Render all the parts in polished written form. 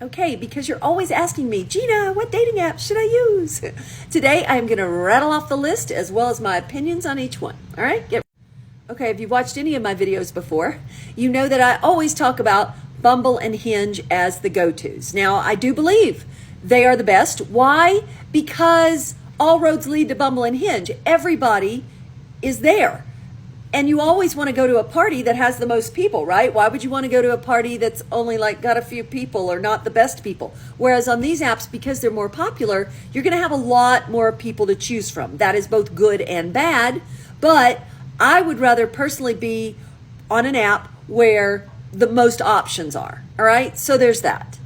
Okay, because you're always asking me, Gina, what dating app should I use? Today, I'm going to rattle off the list as well as my opinions on each one. All right? Okay, if you've watched any of my videos before, you know that I always talk about Bumble and Hinge as the go-tos. Now, I do believe they are the best. Why? Because all roads lead to Bumble and Hinge. Everybody is there. And you always want to go to a party that has the most people, right? Why would you want to go to a party that's only like got a few people or not the best people? Whereas on these apps, because they're more popular, you're going to have a lot more people to choose from. That is both good and bad. But I would rather personally be on an app where the most options are. All right. So there's that.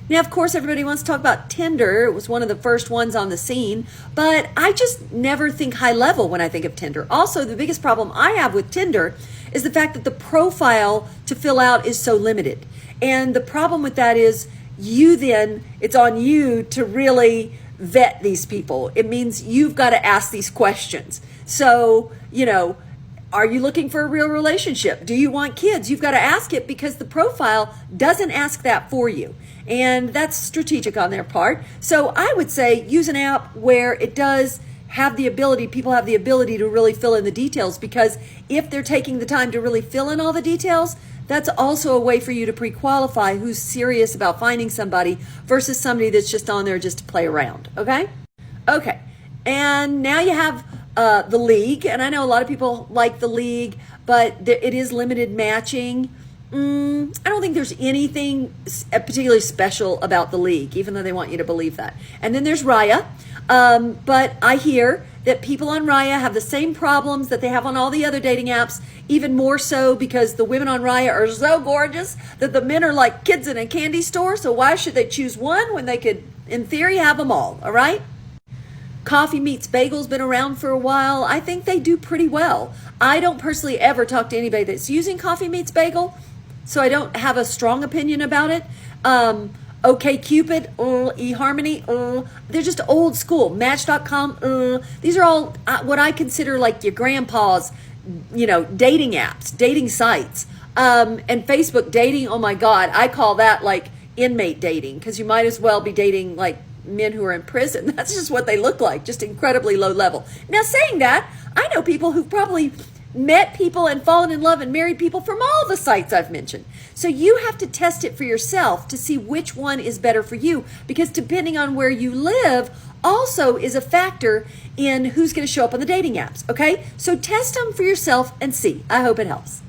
Now, of course, everybody wants to talk about Tinder. It was one of the first ones on the scene, but I just never think high level when I think of Tinder. Also, the biggest problem I have with Tinder is the fact that the profile to fill out is so limited. And the problem with that is it's on you to really vet these people. It means you've got to ask these questions. So, are you looking for a real relationship? Do you want kids? You've got to ask it because the profile doesn't ask that for you. And that's strategic on their part. So I would say use an app where it does have the ability, people have the ability to really fill in the details, because if they're taking the time to really fill in all the details, that's also a way for you to pre-qualify who's serious about finding somebody versus somebody that's just on there just to play around. Okay. And now you have the League, and I know a lot of people like the League, but it is limited matching. I don't think there's anything particularly special about the League, even though they want you to believe that. And then there's Raya, but I hear that people on Raya have the same problems that they have on all the other dating apps, even more so because the women on Raya are so gorgeous that the men are like kids in a candy store. So why should they choose one when they could, in theory, have them all? All right. Coffee Meets Bagel's been around for a while. I think they do pretty well. I don't personally ever talk to anybody that's using Coffee Meets Bagel, so I don't have a strong opinion about it. OkCupid, eHarmony, they're just old school. Match.com, these are all what I consider like your grandpa's, dating apps, dating sites. And Facebook dating, oh my God, I call that like inmate dating, because you might as well be dating like men who are in prison. That's just what they look like, just incredibly low level. Now, saying that, I know people who've probably met people and fallen in love and married people from all the sites I've mentioned. So you have to test it for yourself to see which one is better for you, because depending on where you live also is a factor in who's going to show up on the dating apps. Okay, so test them for yourself and see. I hope it helps.